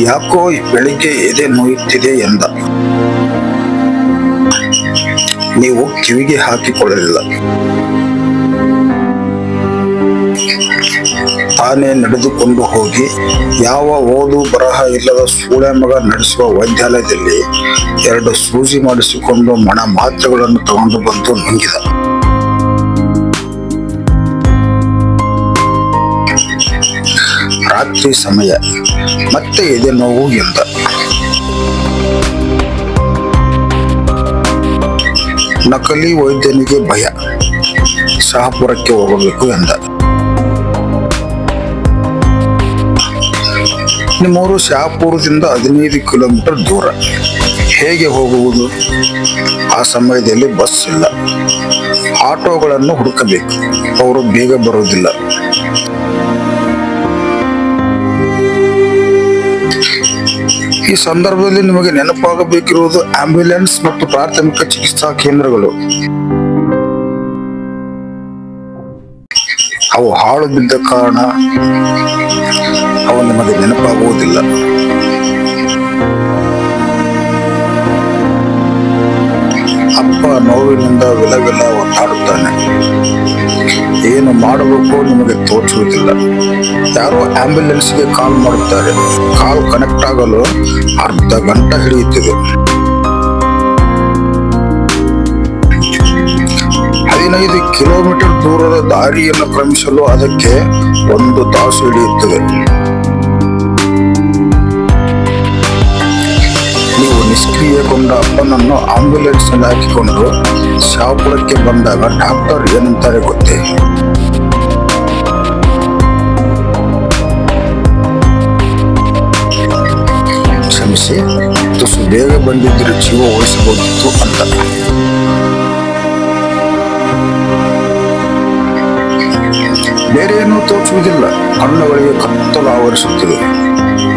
ಯಾಕೋ ಬೆಳಿಗ್ಗೆ ಎದೆ ನೋಯುತ್ತಿದೆ ಎಂದ. ನೀವು ಕಿವಿಗೆ ಹಾಕಿಕೊಳ್ಳಲಿಲ್ಲ. ತಾನೇ ನಡೆದುಕೊಂಡು ಹೋಗಿ ಯಾವ ಓದು ಬರಹ ಇಲ್ಲದ ಸೂಳೆ ಮಗ ನಡೆಸುವ ವೈದ್ಯಾಲಯದಲ್ಲಿ 2 ಸೂಜಿ ಮಾಡಿಸಿಕೊಂಡು ಮಣ ಮಾತ್ರೆಗಳನ್ನು ತಗೊಂಡು ಬಂದು ನುಂಗಿದ. ರಾತ್ರಿ ಸಮಯ, ಮತ್ತೆ ಎದೆ ನೋವು ಎಂದ. ನಕಲಿ ವೈದ್ಯನಿಗೆ ಭಯ, ಶಹಾಪುರಕ್ಕೆ ಹೋಗಬೇಕು ಎಂದ. ನಿಮ್ಮೂರು ಶಹಾಪುರದಿಂದ 15 ಕಿಲೋಮೀಟರ್ ದೂರ, ಹೇಗೆ ಹೋಗುವುದು? ಆ ಸಮಯದಲ್ಲಿ ಬಸ್ ಇಲ್ಲ, ಆಟೋಗಳನ್ನು ಹುಡುಕಬೇಕು, ಅವರು ಬೇಗ ಬರುವುದಿಲ್ಲ. ಈ ಸಂದರ್ಭದಲ್ಲಿ ನಿಮಗೆ ನೆನಪಾಗಬೇಕಿರುವುದು ಆಂಬ್ಯುಲೆನ್ಸ್ ಮತ್ತು ಪ್ರಾಥಮಿಕ ಚಿಕಿತ್ಸಾ ಕೇಂದ್ರಗಳು. ಅವು ಹಾಳು ಬಿದ್ದ ಕಾರಣ ಅವು ನಿಮಗೆ ನೆನಪಾಗುವುದಿಲ್ಲ. ಅಪ್ಪ ನೋವಿನಿಂದ ವಿಲವಿಲ ಒದ್ದಾಡುತ್ತಾನೆ. ಏನು ಮಾಡಬೇಕು ನಿಮಗೆ ತೋಚುವುದಿಲ್ಲ. ಯಾರೋ ಆಂಬ್ಯುಲೆನ್ಸ್ಗೆ ಕಾಲ್ ಮಾಡುತ್ತಾರೆ. ಕಾಲ್ ಕನೆಕ್ಟ್ ಆಗಲು ಅರ್ಧ ಗಂಟೆ ಹಿಡಿಯುತ್ತದೆ. 15 ಕಿಲೋಮೀಟರ್ ದೂರದ ದಾರಿಯನ್ನು ಕ್ರಮಿಸಲು ಅದಕ್ಕೆ 1 ತಾಸು ಹಿಡಿಯುತ್ತದೆ. ನೀವು ನಿಷ್ಕ್ರಿಯಗೊಂಡ ಅಪ್ಪನನ್ನು ಆಂಬ್ಯುಲೆನ್ಸ್ ನಲ್ಲಿ ಹಾಕಿಕೊಂಡು ಶಹಾಪುರಕ್ಕೆ ಬಂದಾಗ ಡಾಕ್ಟರ್ ಏನಂತಾರೆ ಗೊತ್ತೇ? ಕ್ಷಮಿಸಿ, ತುಸು ಬೇಗ ಬಂದಿದ್ದರೆ ಜೀವ ಉಳಿಸಬಹುದಿತ್ತು ಅಂತ. ಬೇರೆ ಏನೂ ತೋಚುವುದಿಲ್ಲ. ಕಣ್ಣುಗಳಿಗೆ ಕತ್ತಲು ಆವರಿಸುತ್ತದೆ.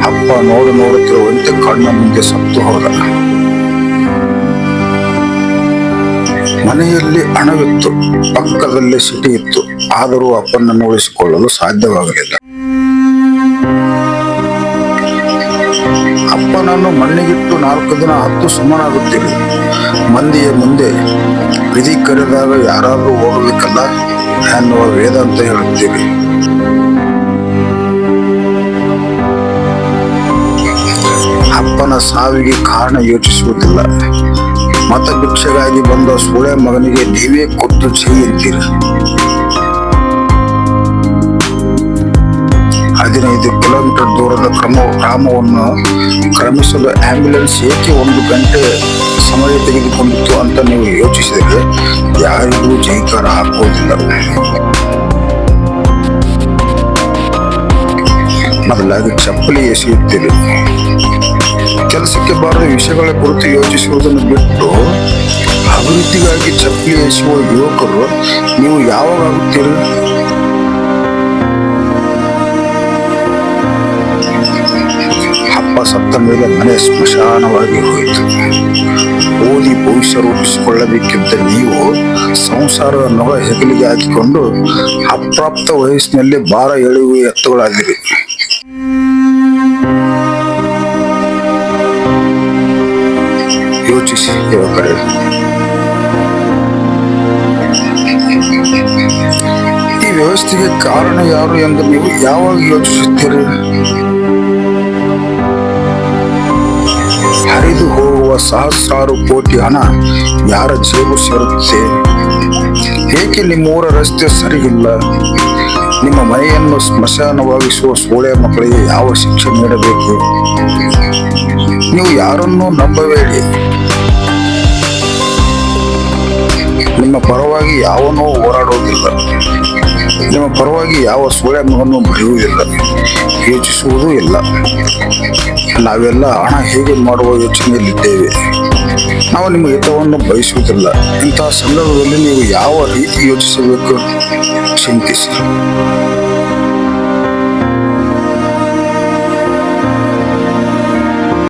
ಅಪ್ಪ ನೋಡುತ್ತಿರುವಂತೆ ಕಣ್ಣ ಮುಂದೆ ಸತ್ತು ಹೋದ. ಮನೆಯಲ್ಲಿ ಹಣವಿತ್ತು, ಪಕ್ಕದಲ್ಲಿ ಸಿಟಿ ಇತ್ತು. ಆದರೂ ಅಪ್ಪನನ್ನು ಉಳಿಸಿಕೊಳ್ಳಲು ಸಾಧ್ಯವಾಗಲಿಲ್ಲ. ಅಪ್ಪನನ್ನು ಮಣ್ಣಿಗಿಟ್ಟು 4 ದಿನ ಹತ್ತು ಸುಮ್ಮನಾಗುತ್ತೀರಿ. ಮಂದಿಯ ಮುಂದೆ ವಿಧಿ ಕರೆದಾಗ ಯಾರಾದ್ರೂ ಹೋಗಬೇಕಲ್ಲ ಎನ್ನುವ ವೇದಾಂತ ಹೇಳುತ್ತೀರಿ. ಅಪ್ಪನ ಸಾವಿಗೆ ಕಾರಣ ಯೋಚಿಸುವುದಿಲ್ಲ. ಮತ ಭಿಕ್ಷೆಗಾಗಿ ಬಂದ ಸೂಳೆ ಮಗನಿಗೆ ನೀವೇ ಕೊಟ್ಟು ಅಂತೀರಿ. 15 ಕಿಲೋಮೀಟರ್ ದೂರದ ಗ್ರಾಮವನ್ನು ಕ್ರಮಿಸಲು ಆಂಬ್ಯುಲೆನ್ಸ್ ಏಕೆ 1 ಗಂಟೆ ಸಮಯ ತೆಗೆದುಕೊಂಡಿತ್ತು ಅಂತ ನೀವು ಯೋಚಿಸಿದರೆ ಯಾರಿಗೂ ಜೈಕಾರ ಹಾಕುವುದಿಲ್ಲ. ಬದಲಾಗಿ ಚಪ್ಪಲಿ ಎಸೆಯುತ್ತೀರಿ. ಕೆಲಸಕ್ಕೆ ಬಾರದ ವಿಷಯಗಳ ಕುರಿತು ಯೋಚಿಸುವುದನ್ನು ಬಿಟ್ಟು ಅಭಿವೃದ್ಧಿಗಾಗಿ ಚಪ್ಪಲಿ ಎಸೆಯುವ ಯುವಕರು ನೀವು ಯಾವಾಗ ಆಗುತ್ತೀರಿ? ಅಪ್ಪ ಸತ್ತ ಮೇಲೆ ಮನೆ ಸ್ಮಶಾನವಾಗಿ ಹೋಯಿತು. ಓದಿ ಭವಿಷ್ಯ ರೂಪಿಸಿಕೊಳ್ಳಬೇಕಿದ್ದ ನೀವು ಸಂಸಾರದ ನೊಗ ಹೆಗಲಿಗೆ ಹಾಕಿಕೊಂಡು ಅಪ್ರಾಪ್ತ ವಯಸ್ಸಿನಲ್ಲಿ ಭಾರ ಎಳೆಯುವ ಎತ್ತುಗಳಾಗಿರಿ. ಯೋಚಿಸಿ ಯುವಕರೇ. ಈ ವ್ಯವಸ್ಥೆಗೆ ಕಾರಣ ಯಾರು ಎಂದು ನೀವು ಯಾವಾಗ ಯೋಚಿಸುತ್ತೀರಿ? ಹರಿದು ಹೋಗುವ ಸಹಸ್ರಾರು ಕೋಟಿ ಹಣ ಯಾರ ಜೇಬು ಸೇರುತ್ತೆ? ಏಕೆ ನಿಮ್ಮೂರ ರಸ್ತೆ ಸರಿಯಿಲ್ಲ? ನಿಮ್ಮ ಮನೆಯನ್ನು ಸ್ಮಶಾನವಾಗಿಸುವ ಸೂಳೆ ಮಕ್ಕಳಿಗೆ ಯಾವ ಶಿಕ್ಷೆ ನೀಡಬೇಕು? ನೀವು ಯಾರನ್ನೂ ನಂಬಬೇಡಿ. ನಿಮ್ಮ ಪರವಾಗಿ ಯಾವನೂ ಹೋರಾಡುವುದಿಲ್ಲ. ನಿಮ್ಮ ಪರವಾಗಿ ಯಾವ ಸೂಳೆ ಮಗನೂ ಬರೆಯುವುದಿಲ್ಲ, ಯೋಚಿಸುವುದೂ ಇಲ್ಲ. ನಾವೆಲ್ಲ ಹಣ ಹೇಗೆ ಮಾಡುವ ಯೋಚನೆಯಲ್ಲಿದ್ದೇವೆ. ನಾವು ನಿಮ್ಮ ಹಿತವನ್ನು ಬಯಸುವುದಿಲ್ಲ. ಇಂತಹ ಸಂದರ್ಭದಲ್ಲಿ ನೀವು ಯಾವ ರೀತಿ ಯೋಚಿಸಬೇಕು ಚಿಂತಿಸಿ.